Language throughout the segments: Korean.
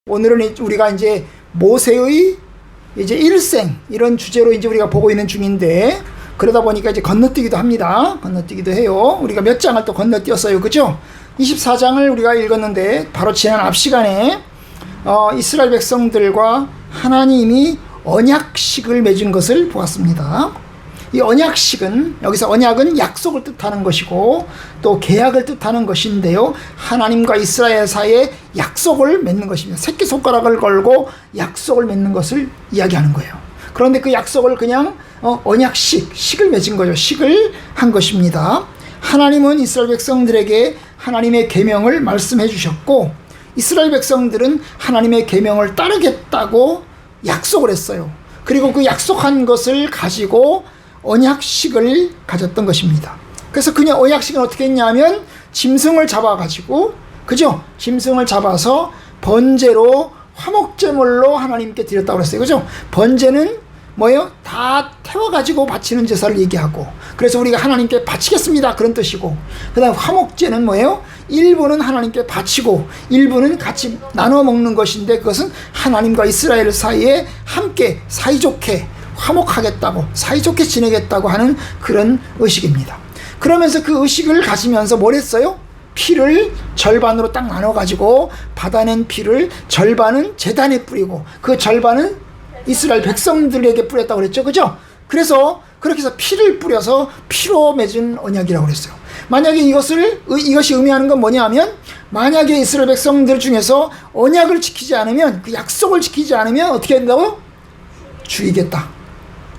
오늘은 우리가 이제 모세의 이제 일생 이런 주제로 이제 우리가 보고 있는 중인데, 그러다 보니까 이제 건너뛰기도 합니다. 건너뛰기도 해요. 우리가 몇 장을 또 건너뛰었어요. 그죠? 24장을 우리가 읽었는데, 바로 지난 앞 시간에 이스라엘 백성들과 하나님이 언약식을 맺은 것을 보았습니다. 이 언약식은, 여기서 언약은 약속을 뜻하는 것이고 또 계약을 뜻하는 것인데요, 하나님과 이스라엘 사이에 약속을 맺는 것입니다. 새끼손가락을 걸고 약속을 맺는 것을 이야기하는 거예요. 그런데 그 약속을 그냥 식을 맺은 거죠. 식을 한 것입니다. 하나님은 이스라엘 백성들에게 하나님의 계명을 말씀해 주셨고, 이스라엘 백성들은 하나님의 계명을 따르겠다고 약속을 했어요. 그리고 그 약속한 것을 가지고 언약식을 가졌던 것입니다. 그래서 그냥 언약식은 어떻게 했냐면, 짐승을 잡아가지고, 그죠? 짐승을 잡아서 번제로 화목제물로 하나님께 드렸다고 그랬어요. 그죠? 번제는 뭐예요? 다 태워가지고 바치는 제사를 얘기하고, 그래서 우리가 하나님께 바치겠습니다, 그런 뜻이고, 그 다음 화목제는 뭐예요? 일부는 하나님께 바치고 일부는 같이 나눠 먹는 것인데, 그것은 하나님과 이스라엘 사이에 함께 사이좋게 화목하겠다고, 사이좋게 지내겠다고 하는 그런 의식입니다. 그러면서 그 의식을 가지면서 뭘 했어요? 피를 절반으로 딱 나눠가지고 받아낸 피를 절반은 제단에 뿌리고 그 절반은 이스라엘 백성들에게 뿌렸다고 그랬죠. 그죠? 그래서 그렇게 해서 피를 뿌려서 피로 맺은 언약이라고 그랬어요. 만약에 이것이 의미하는 건 뭐냐면, 만약에 이스라엘 백성들 중에서 언약을 지키지 않으면, 그 약속을 지키지 않으면 어떻게 된다고요?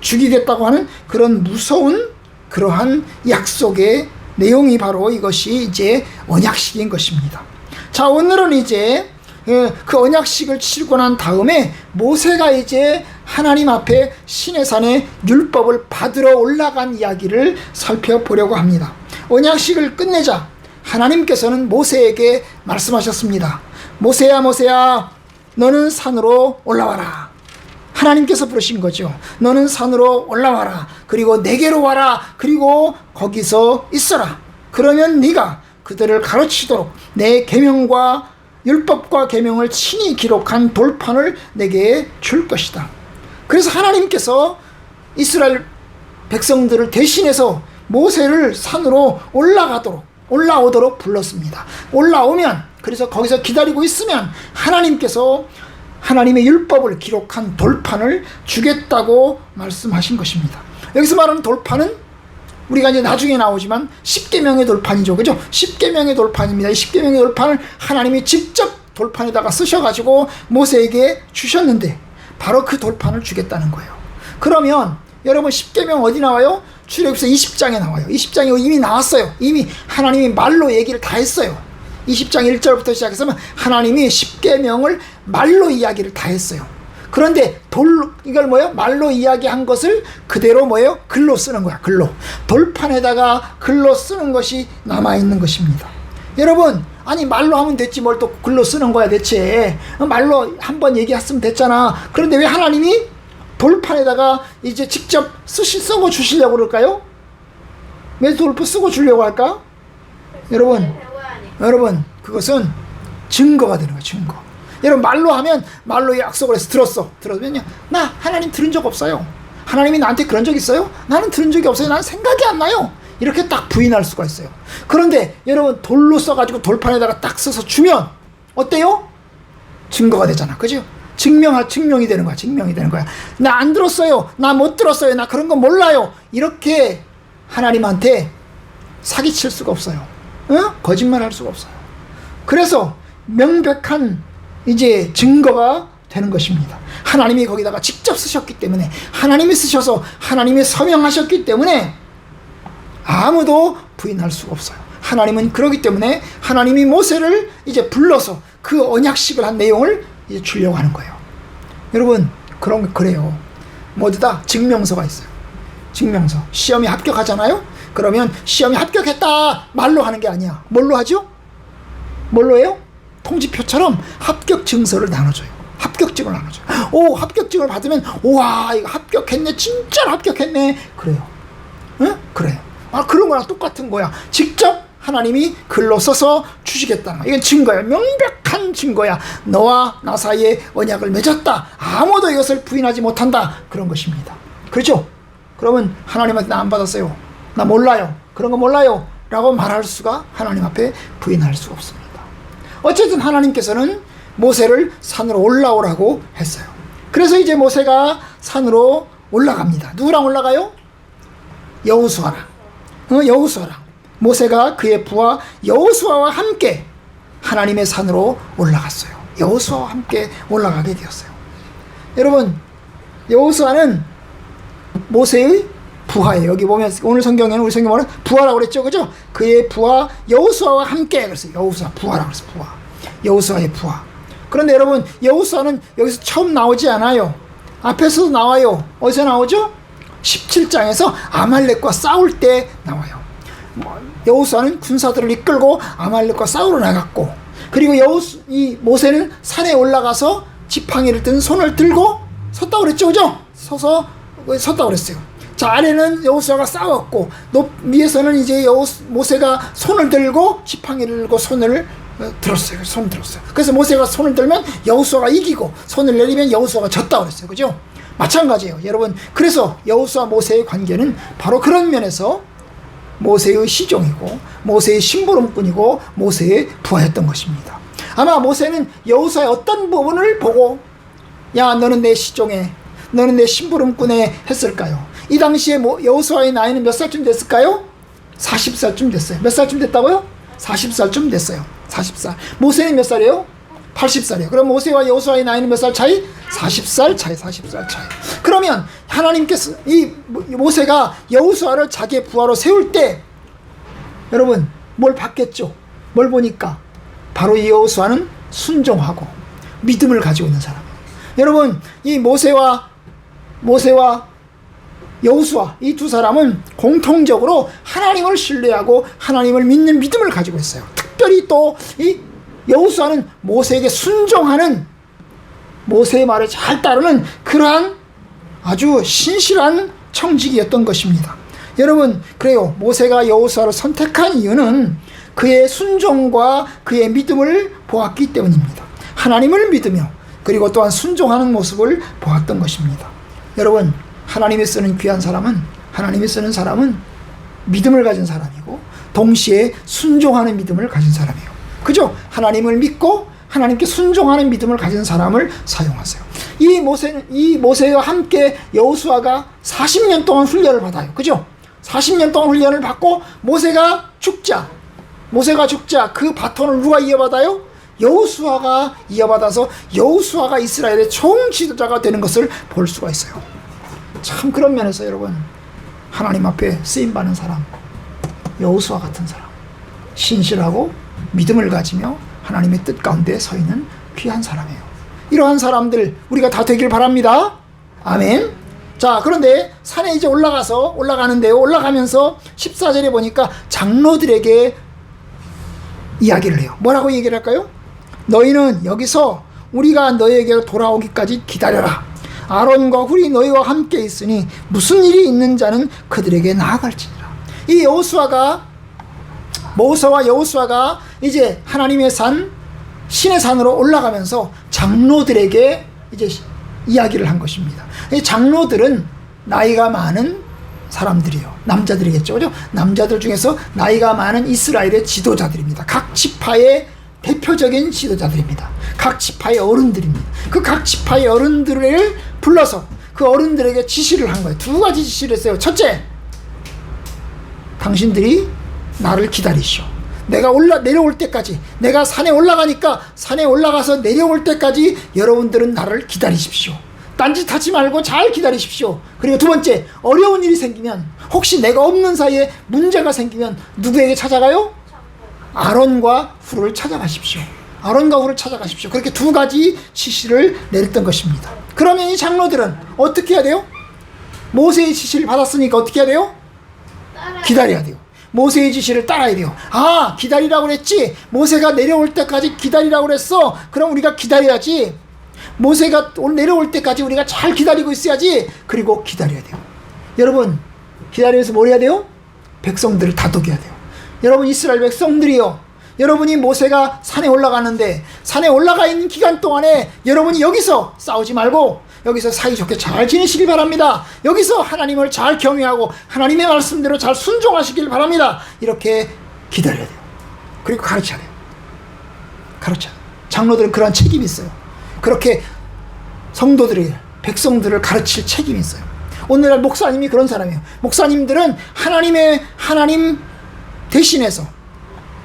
죽이겠다고 하는 그런 무서운 그러한 약속의 내용이 바로 이것이 이제 언약식인 것입니다. 자, 오늘은 이제 그 언약식을 치르고 난 다음에 모세가 이제 하나님 앞에 시내산에 율법을 받으러 올라간 이야기를 살펴보려고 합니다. 언약식을 끝내자 하나님께서는 모세에게 말씀하셨습니다. 모세야, 모세야, 너는 산으로 올라와라. 하나님께서 부르신 거죠. 너는 산으로 올라와라. 그리고 내게로 와라. 그리고 거기서 있어라. 그러면 네가 그들을 가르치도록 내 계명과 율법과 계명을 친히 기록한 돌판을 내게 줄 것이다. 그래서 하나님께서 이스라엘 백성들을 대신해서 모세를 산으로 올라오도록 불렀습니다. 올라오면, 그래서 거기서 기다리고 있으면 하나님께서 하나님의 율법을 기록한 돌판을 주겠다고 말씀하신 것입니다. 여기서 말하는 돌판은 우리가 이제 나중에 나오지만 십계명의 돌판이죠. 그죠? 십계명의 돌판입니다. 이 십계명의 돌판을 하나님이 직접 돌판에다가 쓰셔가지고 모세에게 주셨는데, 바로 그 돌판을 주겠다는 거예요. 그러면 여러분, 십계명 어디 나와요? 출애굽기서 20장에 나와요. 20장에 이미 나왔어요. 이미 하나님이 말로 얘기를 다 했어요. 20장 1절부터 시작해서 하나님이 십계명을 말로 이야기를 다 했어요. 그런데 이걸 말로 이야기한 것을 그대로 글로 쓰는 거야. 글로. 돌판에다가 글로 쓰는 것이 남아있는 것입니다. 여러분, 아니 말로 하면 됐지 뭘 또 글로 쓰는 거야 대체. 말로 한번 얘기했으면 됐잖아. 그런데 왜 하나님이 돌판에다가 이제 직접 쓰고 주시려고 그럴까요? 왜 돌판 쓰고 주려고 할까? 여러분, 그것은 증거가 되는 거예요. 증거. 여러분, 말로 하면 말로 약속을 해서 들었으면요, 나 하나님 들은 적 없어요. 하나님이 나한테 그런 적 있어요? 나는 들은 적이 없어요. 나는 생각이 안 나요. 이렇게 딱 부인할 수가 있어요. 그런데 여러분, 돌로 써가지고 돌판에다가 딱 써서 주면 어때요? 증거가 되잖아. 그죠? 증명이 되는 거야. 증명이 되는 거야. 나 안 들었어요. 나 못 들었어요. 나 그런 거 몰라요. 이렇게 하나님한테 사기칠 수가 없어요. 거짓말할 수가 없어요. 그래서 명백한 이제 증거가 되는 것입니다. 하나님이 거기다가 직접 쓰셨기 때문에, 하나님이 쓰셔서 하나님이 서명하셨기 때문에 아무도 부인할 수가 없어요. 하나님은 그러기 때문에 하나님이 모세를 이제 불러서 그 언약식을 한 내용을 이제 주려고 하는 거예요. 여러분, 그래요. 모두 다 증명서가 있어요. 증명서. 시험에 합격하잖아요? 그러면 시험에 합격했다 말로 하는 게 아니야. 뭘로 하죠? 뭘로 해요? 통지표처럼 합격 증서를 나눠줘요. 합격증을 나눠줘요. 오, 합격증을 받으면, 우와, 이거 합격했네. 진짜로 합격했네. 그래요. 응? 그래요. 아, 그런 거랑 똑같은 거야. 직접 하나님이 글로 써서 주시겠다는 거. 이건 증거야. 명백한 증거야. 너와 나 사이에 언약을 맺었다. 아무도 이것을 부인하지 못한다. 그런 것입니다. 그렇죠? 그러면 하나님한테 나 안 받았어요. 나 몰라요. 그런 거 몰라요. 라고 말할 수가 하나님 앞에 부인할 수가 없습니다. 어쨌든 하나님께서는 모세를 산으로 올라오라고 했어요. 그래서 이제 모세가 산으로 올라갑니다. 누구랑 올라가요? 여호수아랑. 여호수아랑. 모세가 그의 부하 여호수아와 함께 하나님의 산으로 올라갔어요. 여호수아와 함께 올라가게 되었어요. 여러분, 여호수아는 모세의 부하예요. 여기 보면 오늘 성경에는 우리 성경은 부하라고 그랬죠, 그죠? 그의 부하 여호수아와 함께 그랬어요. 여호수아 부하라고 그랬어요. 부하. 여호수아의 부하. 그런데 여러분, 여호수아는 여기서 처음 나오지 않아요. 앞에서도 나와요. 어디서 나오죠? 17장에서 아말렉과 싸울 때 나와요. 여호수아는 군사들을 이끌고 아말렉과 싸우러 나갔고, 그리고 이 모세는 산에 올라가서 지팡이를 든 손을 들고 섰다고 그랬죠, 그죠? 섰다고 그랬어요. 자, 아래는 여호수아가 싸웠고, 위에서는 이제 모세가 손을 들고 지팡이를 들고 손을 들었어요. 손을 들었어요. 그래서 모세가 손을 들면 여호수아가 이기고, 손을 내리면 여호수아가 졌다고 그랬어요, 그죠? 마찬가지예요, 여러분. 그래서 여호수아 모세의 관계는 바로 그런 면에서 모세의 시종이고 모세의 심부름꾼이고 모세의 부하였던 것입니다. 아마 모세는 여호수아의 어떤 부분을 보고 야, 너는 내 시종에, 너는 내 심부름꾼에 했을까요? 이 당시에 여호수아의 나이는 몇 살쯤 됐을까요? 40살쯤 됐어요. 몇 살쯤 됐다고요? 40살쯤 됐어요. 40살. 모세는 몇 살이에요? 80살이에요. 그럼 모세와 여호수아의 나이는 몇 살 차이? 40살 차이, 40살 차이. 그러면 하나님께서 이 모세가 여호수아를 자기의 부하로 세울 때 여러분 뭘 봤겠죠? 뭘 보니까 바로 이 여호수아는 순종하고 믿음을 가지고 있는 사람이에요. 여러분, 이 모세와 여호수아 이 두 사람은 공통적으로 하나님을 신뢰하고 하나님을 믿는 믿음을 가지고 있어요. 특별히 또 이 여호수아는 모세에게 순종하는, 모세의 말을 잘 따르는 그러한 아주 신실한 청직이었던 것입니다. 여러분, 그래요. 모세가 여호수아를 선택한 이유는 그의 순종과 그의 믿음을 보았기 때문입니다. 하나님을 믿으며 그리고 또한 순종하는 모습을 보았던 것입니다. 여러분, 하나님이 쓰는 귀한 사람은, 하나님이 쓰는 사람은 믿음을 가진 사람이고 동시에 순종하는 믿음을 가진 사람이에요. 그죠? 하나님을 믿고 하나님께 순종하는 믿음을 가진 사람을 사용하세요. 이 모세와 함께 여호수아가 40년 동안 훈련을 받아요. 그죠? 40년 동안 훈련을 받고 모세가 죽자 그 바톤을 누가 이어받아요? 여호수아가 이어받아서 여호수아가 이스라엘의 총지도자가 되는 것을 볼 수가 있어요. 참 그런 면에서 여러분, 하나님 앞에 쓰임받는 사람, 여호수아 같은 사람, 신실하고 믿음을 가지며 하나님의 뜻 가운데 서 있는 귀한 사람이에요. 이러한 사람들 우리가 다 되길 바랍니다. 아멘. 자, 그런데 산에 이제 올라가는데요. 올라가면서 14절에 보니까 장로들에게 이야기를 해요. 뭐라고 얘기를 할까요? 너희는 여기서 우리가 너희에게 돌아오기까지 기다려라. 아론과 훌이 너희와 함께 있으니 무슨 일이 있는 자는 그들에게 나아갈지니라. 이 모세와 여호수아가 이제 하나님의 산, 신의 산으로 올라가면서 장로들에게 이제 이야기를 한 것입니다. 이 장로들은 나이가 많은 사람들이요. 남자들이겠죠. 그죠? 남자들 중에서 나이가 많은 이스라엘의 지도자들입니다. 각 지파의 대표적인 지도자들입니다. 각 지파의 어른들입니다. 그 각 지파의 어른들을 불러서 그 어른들에게 지시를 한 거예요. 두 가지 지시를 했어요. 첫째, 당신들이 나를 기다리시오. 내가 내려올 때까지, 내가 산에 올라가니까 산에 올라가서 내려올 때까지 여러분들은 나를 기다리십시오. 딴짓하지 말고 잘 기다리십시오. 그리고 두 번째, 어려운 일이 생기면, 혹시 내가 없는 사이에 문제가 생기면 누구에게 찾아가요? 아론과 훌을 찾아가십시오. 아론과 훌을 찾아가십시오. 그렇게 두 가지 지시를 내렸던 것입니다. 그러면 이 장로들은 어떻게 해야 돼요? 모세의 지시를 받았으니까 어떻게 해야 돼요? 기다려야 돼요. 모세의 지시를 따라야 돼요. 아, 기다리라고 그랬지? 모세가 내려올 때까지 기다리라고 그랬어. 그럼 우리가 기다려야지. 모세가 내려올 때까지 우리가 잘 기다리고 있어야지. 그리고 기다려야 돼요. 여러분, 기다리면서 뭘 해야 돼요? 백성들을 다독여야 돼요. 여러분 이스라엘 백성들이요, 여러분이 모세가 산에 올라가는데 산에 올라가 있는 기간 동안에 여러분이 여기서 싸우지 말고 여기서 사이좋게 잘 지내시길 바랍니다. 여기서 하나님을 잘 경외하고 하나님의 말씀대로 잘 순종하시길 바랍니다. 이렇게 기다려야 돼요. 그리고 가르쳐야 돼요. 가르쳐야 돼요. 장로들은 그러한 책임이 있어요. 그렇게 성도들이, 백성들을 가르칠 책임이 있어요. 오늘날 목사님이 그런 사람이에요. 목사님들은 하나님 대신해서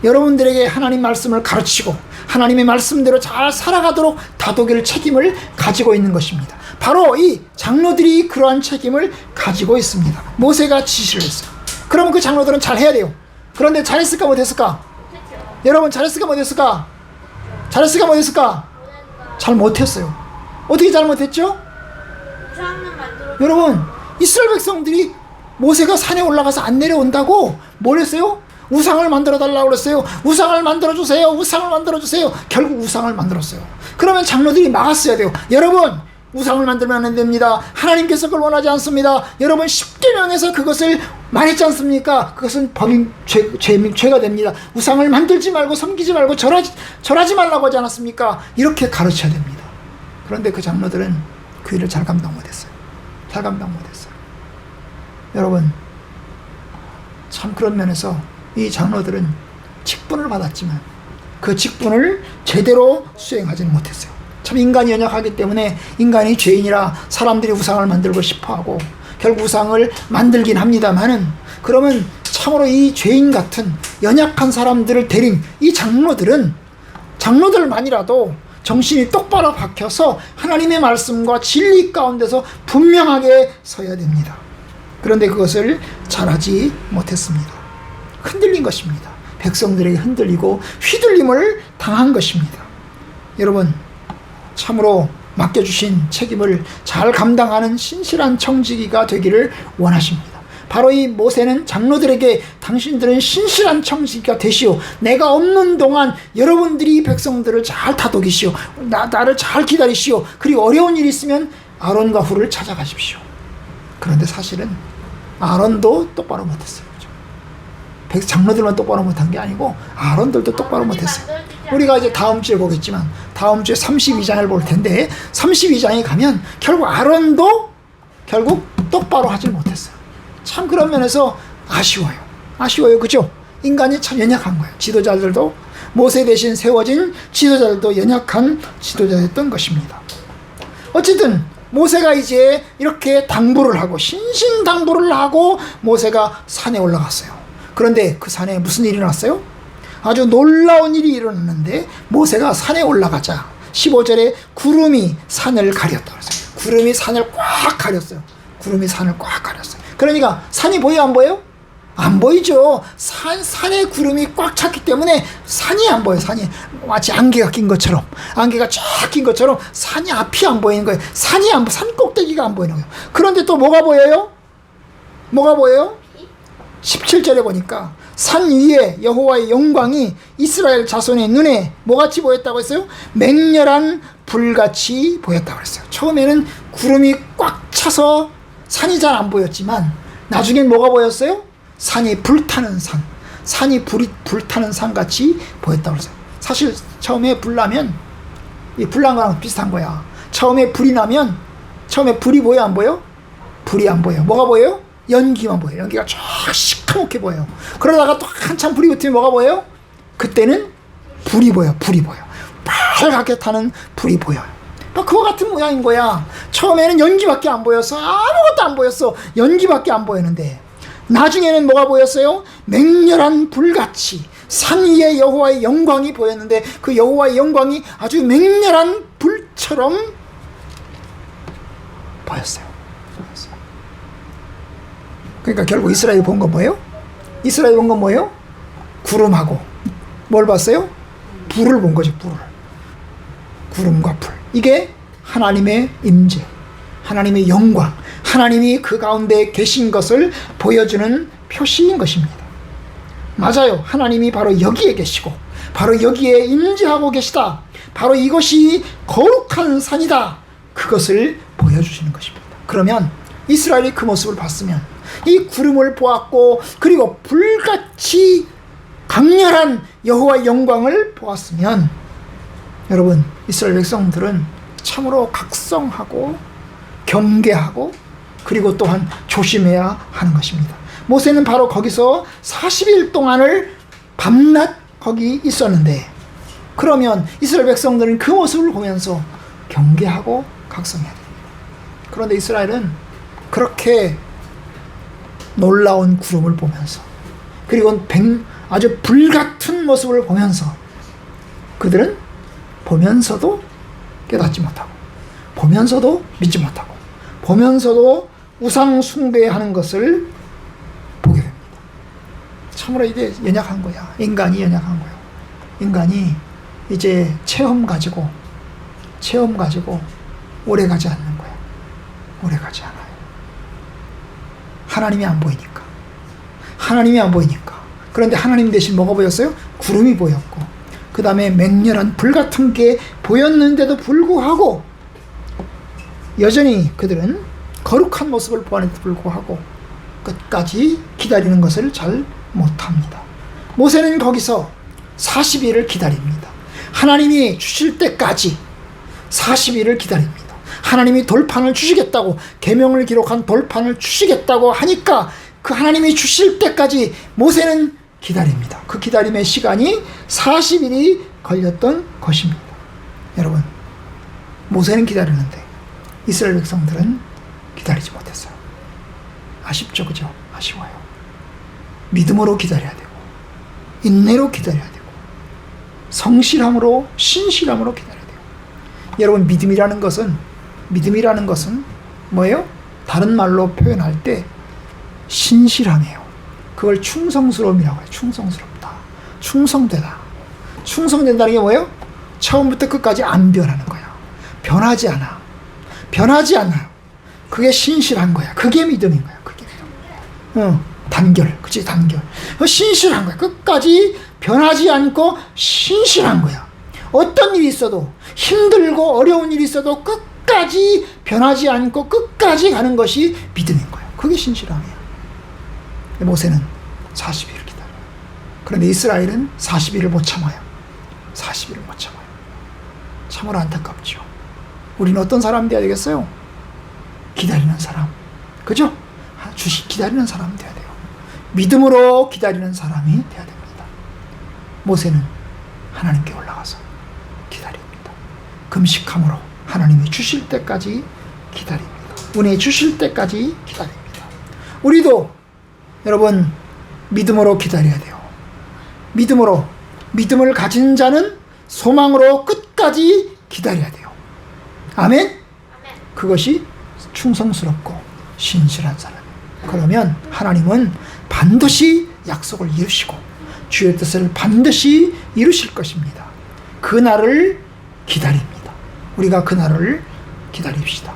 여러분들에게 하나님 말씀을 가르치고 하나님의 말씀대로 잘 살아가도록 다독일 책임을 가지고 있는 것입니다. 바로 이 장로들이 그러한 책임을 가지고 있습니다. 모세가 지시를 했어요. 그러면 그 장로들은 잘해야 돼요. 그런데 잘했을까 못했을까? 여러분 잘했을까 못했을까? 잘했을까 못했을까? 잘 못했어요. 어떻게 잘 못했죠? 여러분 이스라엘 백성들이 모세가 산에 올라가서 안 내려온다고 뭘 했어요? 우상을 만들어 달라고 그랬어요. 우상을 만들어 주세요. 우상을 만들어 주세요. 결국 우상을 만들었어요. 그러면 장로들이 막았어야 돼요. 여러분 우상을 만들면 안 됩니다. 하나님께서 그걸 원하지 않습니다. 여러분 10계명에서 그것을 말했지 않습니까? 그것은 법인 죄가 됩니다. 우상을 만들지 말고 섬기지 말고 절하지 말라고 하지 않았습니까? 이렇게 가르쳐야 됩니다. 그런데 그 장로들은 그 일을 잘 감당 못했어요. 잘 감당 못했어요. 여러분 참 그런 면에서 이 장로들은 직분을 받았지만 그 직분을 제대로 수행하지는 못했어요. 참 인간이 연약하기 때문에 인간이 죄인이라 사람들이 우상을 만들고 싶어하고 결국 우상을 만들긴 합니다만은, 그러면 참으로 이 죄인 같은 연약한 사람들을 데린 이 장로들만이라도 정신이 똑바로 박혀서 하나님의 말씀과 진리 가운데서 분명하게 서야 됩니다. 그런데 그것을 잘하지 못했습니다. 흔들린 것입니다. 백성들에게 흔들리고 휘둘림을 당한 것입니다. 여러분 참으로 맡겨주신 책임을 잘 감당하는 신실한 청지기가 되기를 원하십니다. 바로 이 모세는 장로들에게 당신들은 신실한 청지기가 되시오. 내가 없는 동안 여러분들이 백성들을 잘 다독이시오. 나를 잘 기다리시오. 그리고 어려운 일이 있으면 아론과 훌을 찾아가십시오. 그런데 사실은 아론도 똑바로 못했어요. 장로들만 똑바로 못한 게 아니고 아론들도 똑바로 못했어요. 우리가 이제 다음 주에 보겠지만 다음 주에 32장을 볼 텐데 32장에 가면 결국 아론도 결국 똑바로 하질 못했어요. 참 그런 면에서 아쉬워요. 그죠? 인간이 참 연약한 거예요. 지도자들도 모세 대신 세워진 지도자들도 연약한 지도자였던 것입니다. 어쨌든 모세가 이제 이렇게 당부를 하고 신신당부를 하고 모세가 산에 올라갔어요. 그런데 그 산에 무슨 일이 일어났어요? 아주 놀라운 일이 일어났는데 모세가 산에 올라가자 15절에 구름이 산을 가렸다 그랬어요. 구름이 산을 꽉 가렸어요. 그러니까 산이 보여 안 보여? 안 보이죠. 산에 구름이 꽉 찼기 때문에 산이 안 보여요. 산이 마치 안개가 낀 것처럼, 안개가 쫙 낀 것처럼 산이 앞이 안 보이는 거예요. 산 꼭대기가 안 보이는 거예요. 그런데 또 뭐가 보여요? 17절에 보니까 산 위에 여호와의 영광이 이스라엘 자손의 눈에 뭐같이 보였다고 했어요? 맹렬한 불같이 보였다고 했어요. 처음에는 구름이 꽉 차서 산이 잘 안 보였지만 나중엔 뭐가 보였어요? 산이 불타는 산같이 보였다고 했어요. 사실 처음에 불나면 이 불난 거랑 비슷한 거야. 처음에 불이 나면 처음에 불이 보여 안 보여? 불이 안 보여. 뭐가 보여요? 연기만 보여요. 연기가 쫙 시커멓게 보여요. 그러다가 또 한참 불이 붙으면 뭐가 보여요? 그때는 불이 보여. 빨갛게 타는 불이 보여요. 그와 같은 모양인 거야. 처음에는 연기밖에 안 보였어. 아무것도 안 보였어. 연기밖에 안 보였는데 나중에는 뭐가 보였어요? 맹렬한 불같이 산 위에 여호와의 영광이 보였는데 그 여호와의 영광이 아주 맹렬한 불처럼 보였어요. 그러니까 결국 이스라엘이 본 건 뭐예요? 구름하고 뭘 봤어요? 불을 본 거죠. 구름과 불. 이게 하나님의 임재, 하나님의 영광, 하나님이 그 가운데 계신 것을 보여주는 표시인 것입니다. 맞아요. 하나님이 바로 여기에 계시고 바로 여기에 임재하고 계시다. 바로 이것이 거룩한 산이다. 그것을 보여주시는 것입니다. 그러면 이스라엘이 그 모습을 봤으면 이 구름을 보았고 그리고 불같이 강렬한 여호와의 영광을 보았으면 여러분 이스라엘 백성들은 참으로 각성하고 경계하고 그리고 또한 조심해야 하는 것입니다. 모세는 바로 거기서 40일 동안을 밤낮 거기 있었는데 그러면 이스라엘 백성들은 그 모습을 보면서 경계하고 각성해야 됩니다. 그런데 이스라엘은 그렇게 놀라운 구름을 보면서 그리고 아주 불같은 모습을 보면서 그들은 보면서도 깨닫지 못하고 보면서도 믿지 못하고 보면서도 우상 숭배하는 것을 보게 됩니다. 참으로 이제 연약한 거야. 인간이 연약한 거야. 인간이 이제 체험 가지고 오래 가지 않는 거야. 오래 가지 않아요. 하나님이 안 보이니까. 그런데 하나님 대신 뭐가 보였어요? 구름이 보였고 그 다음에 맹렬한 불같은 게 보였는데도 불구하고 여전히 그들은 거룩한 모습을 보았는데도 불구하고 끝까지 기다리는 것을 잘 못합니다. 모세는 거기서 40일을 기다립니다. 하나님이 주실 때까지 40일을 기다립니다. 하나님이 돌판을 주시겠다고 계명을 기록한 돌판을 주시겠다고 하니까 그 하나님이 주실 때까지 모세는 기다립니다. 그 기다림의 시간이 40일이 걸렸던 것입니다. 여러분 모세는 기다리는데 이스라엘 백성들은 기다리지 못했어요. 아쉽죠, 그죠? 아쉬워요. 믿음으로 기다려야 되고 인내로 기다려야 되고 성실함으로 신실함으로 기다려야 돼요. 여러분 믿음이라는 것은 뭐예요? 다른 말로 표현할 때 신실함이에요. 그걸 충성스러움이라고 해요. 충성스럽다. 충성되다. 충성된다는 게 뭐예요? 처음부터 끝까지 안 변하는 거야. 변하지 않아. 변하지 않아요. 그게 신실한 거야. 그게 믿음인 거야. 그게 믿음. 단결. 그치, 단결. 신실한 거야. 끝까지 변하지 않고 신실한 거야. 어떤 일이 있어도 힘들고 어려운 일이 있어도 끝까지 변하지 않고 끝까지 가는 것이 믿음인 거야. 그게 신실함이야. 모세는 40일을 기다려요. 그런데 이스라엘은 40일을 못 참아요. 40일을 못 참아요. 참으로 안타깝죠. 우리는 어떤 사람 돼야 되겠어요? 기다리는 사람. 그죠? 기다리는 사람 돼야 돼요. 믿음으로 기다리는 사람이 돼야 됩니다. 모세는 하나님께 올라가서 기다립니다. 금식함으로 하나님이 주실 때까지 기다립니다. 은혜 주실 때까지 기다립니다. 우리도 여러분 믿음으로 기다려야 돼요. 믿음을 가진 자는 소망으로 끝까지 기다려야 돼요. 아멘? 그것이 충성스럽고 신실한 사람이에요. 그러면 하나님은 반드시 약속을 이루시고 주의 뜻을 반드시 이루실 것입니다. 그 날을 기다립니다. 우리가 그 날을 기다립시다.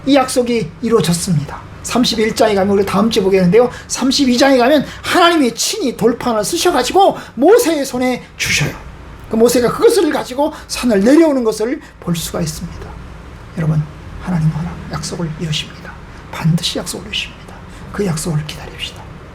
이 약속이 이루어졌습니다. 31장에 가면 우리 다음 주에 보겠는데요. 32장에 가면 하나님이 친히 돌판을 쓰셔가지고 모세의 손에 주셔요. 그 모세가 그것을 가지고 산을 내려오는 것을 볼 수가 있습니다. 여러분 하나님은 약속을 이루십니다. 반드시 약속을 이루십니다. 그 약속을 기다립시다.